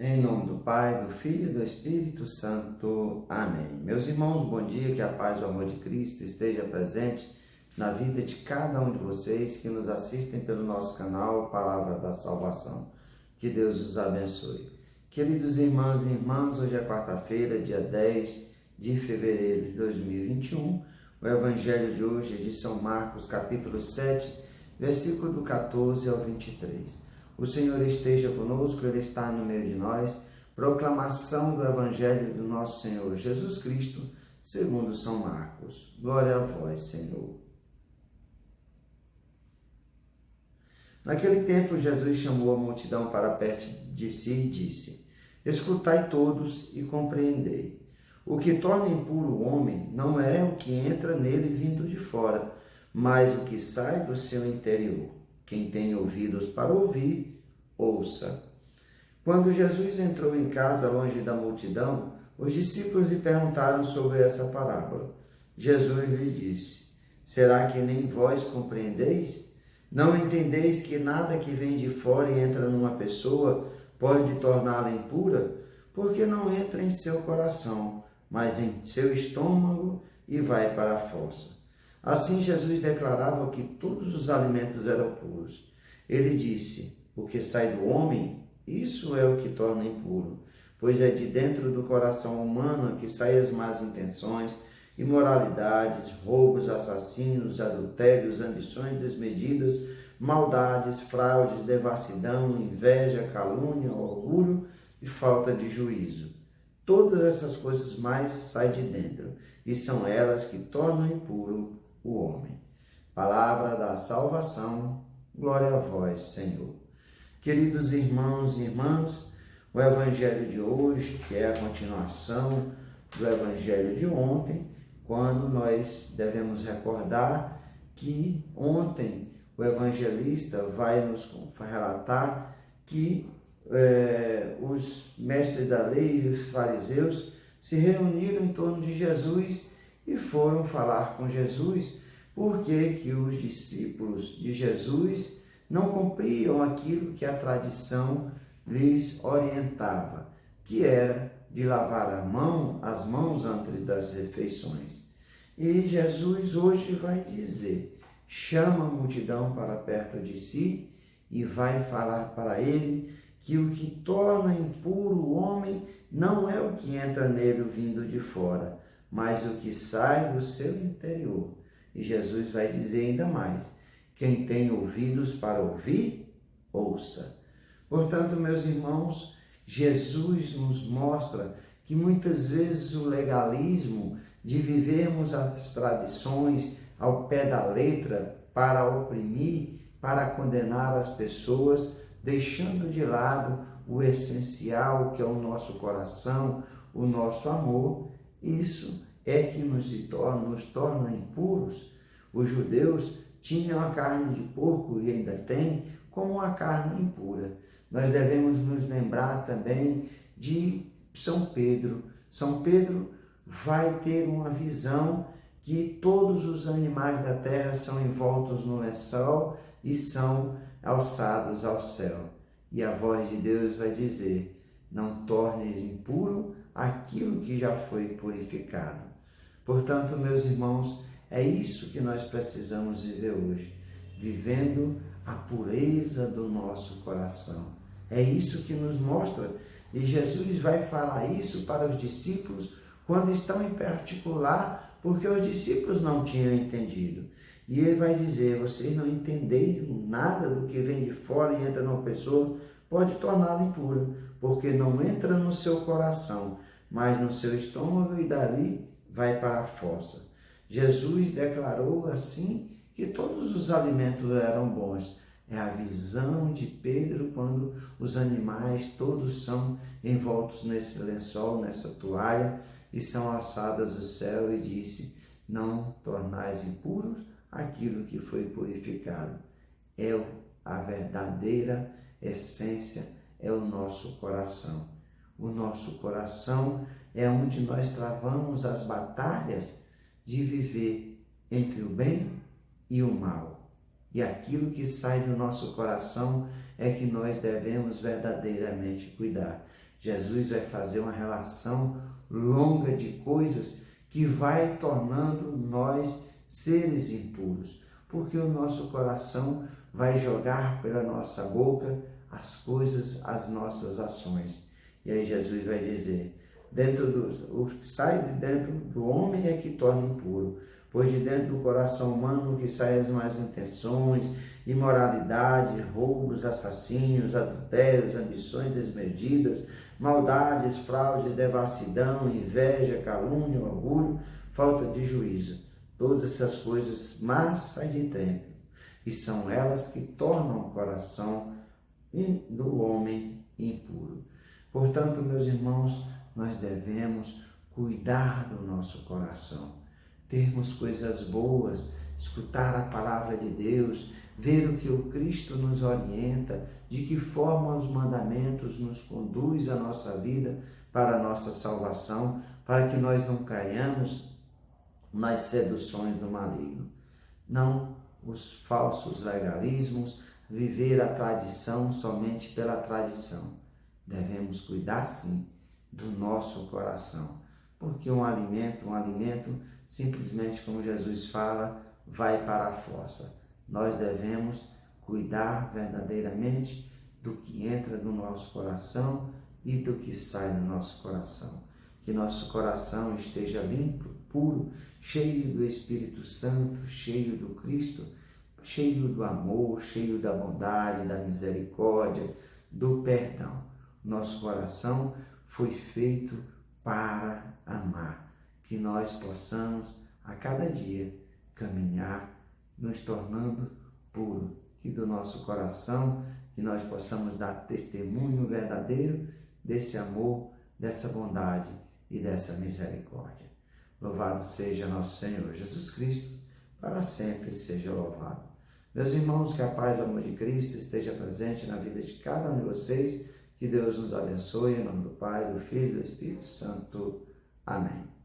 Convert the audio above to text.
Em nome do Pai, do Filho e do Espírito Santo. Amém. Meus irmãos, bom dia, que a paz e o amor de Cristo esteja presente na vida de cada um de vocês que nos assistem pelo nosso canal Palavra da Salvação. Que Deus os abençoe. Queridos irmãos e irmãs, hoje é quarta-feira, dia 10 de fevereiro de 2021. O Evangelho de hoje é de São Marcos, capítulo 7, versículo do 14 ao 23. O Senhor esteja conosco, Ele está no meio de nós. Proclamação do Evangelho do nosso Senhor Jesus Cristo, segundo São Marcos. Glória a vós, Senhor. Naquele tempo, Jesus chamou a multidão para perto de si e disse: Escutai todos e compreendei. O que torna impuro o homem não é o que entra nele vindo de fora, mas o que sai do seu interior. Quem tem ouvidos para ouvir, ouça. Quando Jesus entrou em casa longe da multidão, os discípulos lhe perguntaram sobre essa parábola. Jesus lhe disse: Será que nem vós compreendeis? Não entendeis que nada que vem de fora e entra numa pessoa pode torná-la impura? Porque não entra em seu coração, mas em seu estômago e vai para a fossa. Assim Jesus declarava que todos os alimentos eram puros. Ele disse: O que sai do homem, isso é o que torna impuro, pois é de dentro do coração humano que saem as más intenções, imoralidades, roubos, assassinos, adultérios, ambições desmedidas, maldades, fraudes, devassidão, inveja, calúnia, orgulho e falta de juízo. Todas essas coisas mais saem de dentro, e são elas que tornam impuro o homem. Palavra da salvação, glória a vós, Senhor. Queridos irmãos e irmãs, o Evangelho de hoje, que é a continuação do Evangelho de ontem, quando nós devemos recordar que ontem o evangelista vai nos relatar que os mestres da lei e os fariseus se reuniram em torno de Jesus e foram falar com Jesus porque que os discípulos de Jesus não cumpriam aquilo que a tradição lhes orientava, que era de lavar as mãos antes das refeições. E Jesus hoje vai dizer, chama a multidão para perto de si e vai falar para ele que o que torna impuro o homem não é o que entra nele vindo de fora, mas o que sai do seu interior. E Jesus vai dizer ainda mais: quem tem ouvidos para ouvir, ouça. Portanto, meus irmãos, Jesus nos mostra que muitas vezes o legalismo de vivermos as tradições ao pé da letra para oprimir, para condenar as pessoas, deixando de lado o essencial que é o nosso coração, o nosso amor, isso é que nos torna impuros. Os judeus tinham a carne de porco e ainda têm como uma carne impura. Nós devemos nos lembrar também de São Pedro. São Pedro vai ter uma visão que todos os animais da terra são envoltos no lençol e são alçados ao céu. E a voz de Deus vai dizer: não tornes impuro aquilo que já foi purificado. Portanto, meus irmãos, é isso que nós precisamos viver hoje, vivendo a pureza do nosso coração. É isso que nos mostra, e Jesus vai falar isso para os discípulos quando estão em particular, porque os discípulos não tinham entendido. E ele vai dizer: vocês não entenderam nada do que vem de fora e entra numa pessoa, pode torná-la impura, porque não entra no seu coração, mas no seu estômago e dali vai para a fossa. Jesus declarou assim que todos os alimentos eram bons. É a visão de Pedro quando os animais todos são envoltos nesse lençol, nessa toalha, e são alçadas ao céu, e disse: não tornais impuros aquilo que foi purificado. É a verdadeira essência, é o nosso coração. O nosso coração é onde nós travamos as batalhas de viver entre o bem e o mal. E aquilo que sai do nosso coração é que nós devemos verdadeiramente cuidar. Jesus vai fazer uma relação longa de coisas que vai tornando nós seres impuros, porque o nosso coração vai jogar pela nossa boca as coisas, as nossas ações. E aí Jesus vai dizer, o que sai de dentro do homem é que torna impuro, pois de dentro do coração humano que saem as más intenções, imoralidade, roubos, assassínios, adultérios, ambições desmedidas, maldades, fraudes, devassidão, inveja, calúnia, orgulho, falta de juízo. Todas essas coisas más saem de dentro, e são elas que tornam o coração do homem impuro. Portanto, meus irmãos, nós devemos cuidar do nosso coração, termos coisas boas, escutar a palavra de Deus, ver o que o Cristo nos orienta, de que forma os mandamentos nos conduzem a nossa vida para a nossa salvação, para que nós não caiamos nas seduções do maligno. Não os falsos legalismos, viver a tradição somente pela tradição. Devemos cuidar sim do nosso coração, porque um alimento, simplesmente como Jesus fala, vai para a fossa. Nós devemos cuidar verdadeiramente do que entra no nosso coração e do que sai do nosso coração. Que nosso coração esteja limpo, puro, cheio do Espírito Santo, cheio do Cristo, cheio do amor, cheio da bondade, da misericórdia, do perdão. Nosso coração foi feito para amar. Que nós possamos, a cada dia, caminhar, nos tornando puro. Que do nosso coração, que nós possamos dar testemunho verdadeiro desse amor, dessa bondade e dessa misericórdia. Louvado seja nosso Senhor Jesus Cristo, para sempre seja louvado. Meus irmãos, que a paz e o amor de Cristo esteja presente na vida de cada um de vocês. Que Deus nos abençoe, em nome do Pai, do Filho e do Espírito Santo. Amém.